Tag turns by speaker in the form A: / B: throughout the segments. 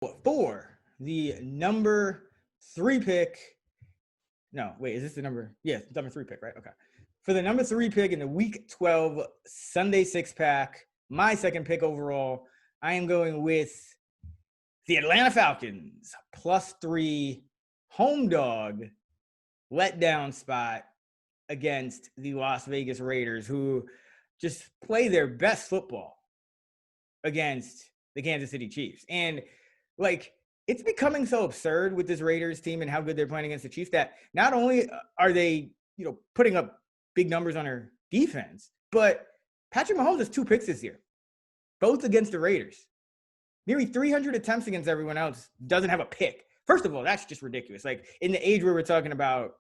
A: For the number 3 pick. No, wait, is this the number? Yeah, number 3 pick, right? Okay. For the number 3 pick in the Week 12 Sunday 6-pack, my second pick overall, I am going with the Atlanta Falcons, +3 home dog letdown spot against the Las Vegas Raiders, who just play their best football against the Kansas City Chiefs. And like, it's becoming so absurd with this Raiders team and how good they're playing against the Chiefs that not only are they, putting up big numbers on their defense, but Patrick Mahomes has 2 picks this year, both against the Raiders. Nearly 300 attempts against everyone else, doesn't have a pick. First of all, that's just ridiculous. Like, in the age where we're talking about,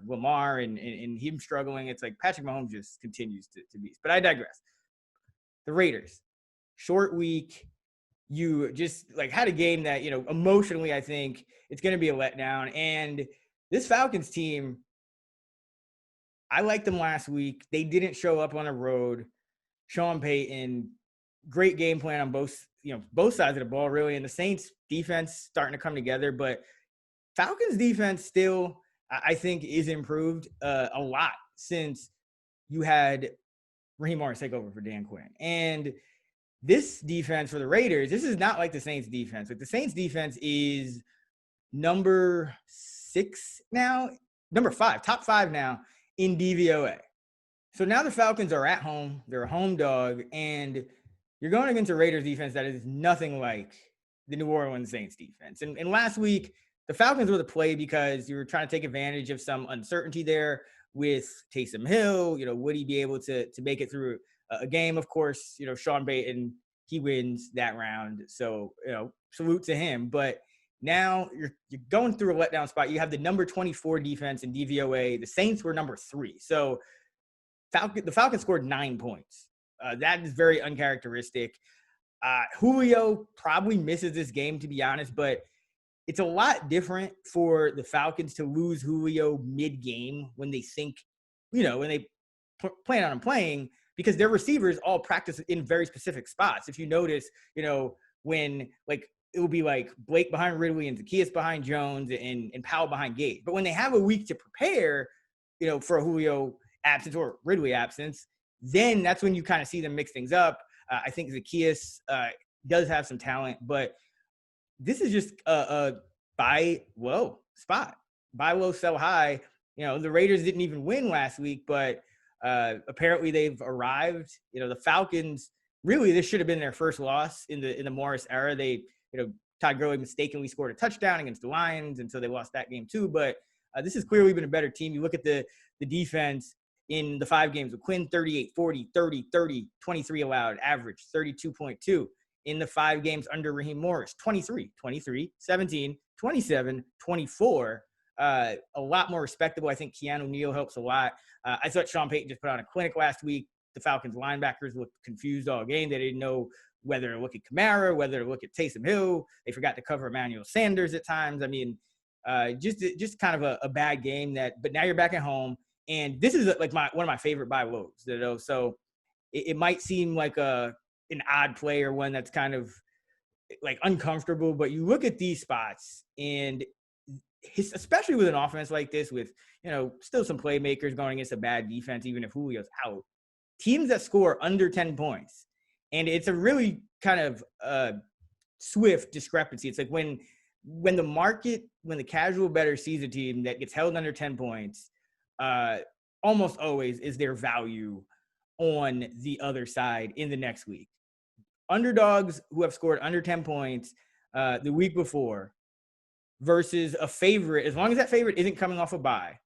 A: Lamar and him struggling, it's like Patrick Mahomes just continues to beast. But I digress. The Raiders, short week. You just had a game that, emotionally, I think it's going to be a letdown. And this Falcons team, I liked them last week. They didn't show up on the road. Sean Payton, great game plan on both sides of the ball, really. And the Saints defense starting to come together. But Falcons defense still, I think, is improved a lot since you had Raheem Morris take over for Dan Quinn. And this defense for the Raiders, this is not like the Saints defense. Like, the Saints defense is number 6 now, number 5, top 5 now in DVOA. So now the Falcons are at home. They're a home dog, and you're going against a Raiders defense that is nothing like the New Orleans Saints defense. And last week, the Falcons were the play because you were trying to take advantage of some uncertainty there with Taysom Hill. Would he be able to make it through a game? Of course, Sean Payton, he wins that round. So, salute to him. But now you're going through a letdown spot. You have the number 24 defense in DVOA. The Saints were number 3. So the Falcons scored 9 points. That is very uncharacteristic. Julio probably misses this game, to be honest, but it's a lot different for the Falcons to lose Julio mid-game when they think, when they plan on him playing, because their receivers all practice in very specific spots. If you notice, when it will be like Blake behind Ridley and Zacchaeus behind Jones and Powell behind Gage. But when they have a week to prepare, for a Julio absence or Ridley absence, then that's when you kind of see them mix things up. I think Zacchaeus does have some talent, but this is just a buy low spot. Buy low, sell high. The Raiders didn't even win last week, but apparently they've arrived. The Falcons, really, this should have been their first loss in the Morris era. They, Todd Gurley mistakenly scored a touchdown against the Lions, and so they lost that game too. But this has clearly been a better team. You look at the defense in the 5 games with Quinn, 38, 40, 30, 30, 23 allowed, average 32.2. In the 5 games under Raheem Morris, 23, 23, 17, 27, 24. A lot more respectable. I think Keanu Neal helps a lot. I thought Sean Payton just put on a clinic last week. The Falcons linebackers looked confused all game. They didn't know whether to look at Kamara, whether to look at Taysom Hill. They forgot to cover Emmanuel Sanders at times. I mean, just kind of a bad game. But now you're back at home, and this is one of my favorite buy lows. So it might seem like an odd play or one that's kind of uncomfortable, but you look at these spots, and especially with an offense like this, with still some playmakers going against a bad defense, even if Julio's out, teams that score under 10 points, and it's a really kind of swift discrepancy. It's like when the casual bettor sees a team that gets held under 10 points, almost always is their value on the other side in the next week. Underdogs who have scored under 10 points the week before versus a favorite, as long as that favorite isn't coming off a bye,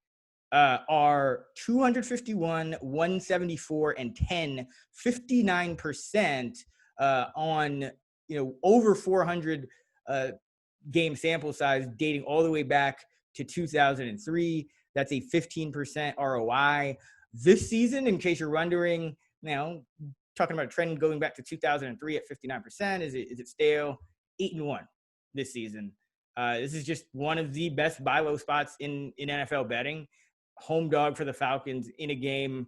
A: are 251, 174, and 10, 59% on, over 400 game sample size dating all the way back to 2003. That's a 15% ROI. This season, in case you're wondering, talking about a trend going back to 2003 at 59%. Is it stale? 8-1 this season. This is just one of the best buy low spots in NFL betting. Home dog for the Falcons in a game.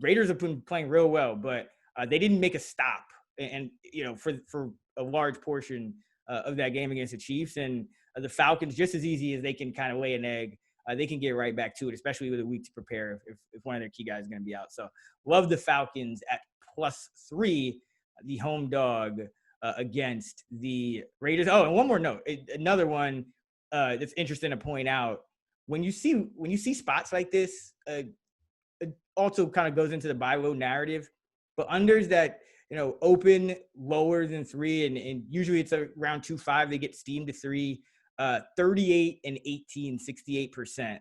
A: Raiders have been playing real well, but they didn't make a stop, and for a large portion of that game against the Chiefs. And the Falcons, just as easy as they can kind of lay an egg, they can get right back to it, especially with a week to prepare if one of their key guys is going to be out. So love the Falcons at +3, the home dog against the Raiders. Oh, and one more note, another one that's interesting to point out. When you see spots like this, it also kind of goes into the buy low narrative, but unders that open lower than 3, and usually it's around 2.5, they get steamed to 3. 38 and 18, 68%.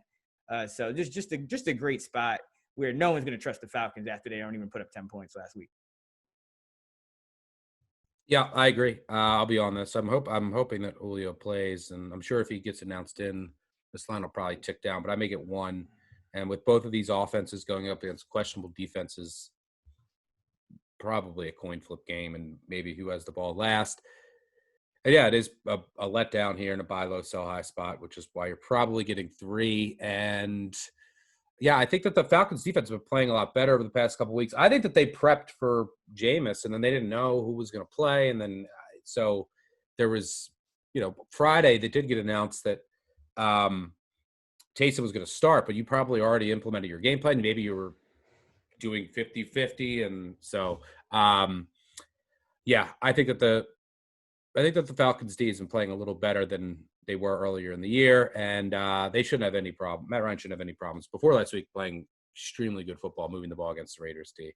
A: So just a great spot where no one's going to trust the Falcons after they don't even put up 10 points last week.
B: Yeah, I agree. I'll be on this. I'm hoping that Julio plays, and I'm sure if he gets announced in, this line will probably tick down. But I make it 1, and with both of these offenses going up against questionable defenses, probably a coin flip game, and maybe who has the ball last. And yeah, it is a letdown here in a buy low, sell high spot, which is why you're probably getting 3. And yeah, I think that the Falcons defense has been playing a lot better over the past couple of weeks. I think that they prepped for Jameis, and then they didn't know who was going to play. And then so there was, Friday they did get announced that Taysom was going to start, but you probably already implemented your game plan. Maybe you were doing 50-50. And so, yeah, I think that the Falcons D has been playing a little better than they were earlier in the year, and they shouldn't have any problem. Matt Ryan shouldn't have any problems before last week playing extremely good football, moving the ball against the Raiders D.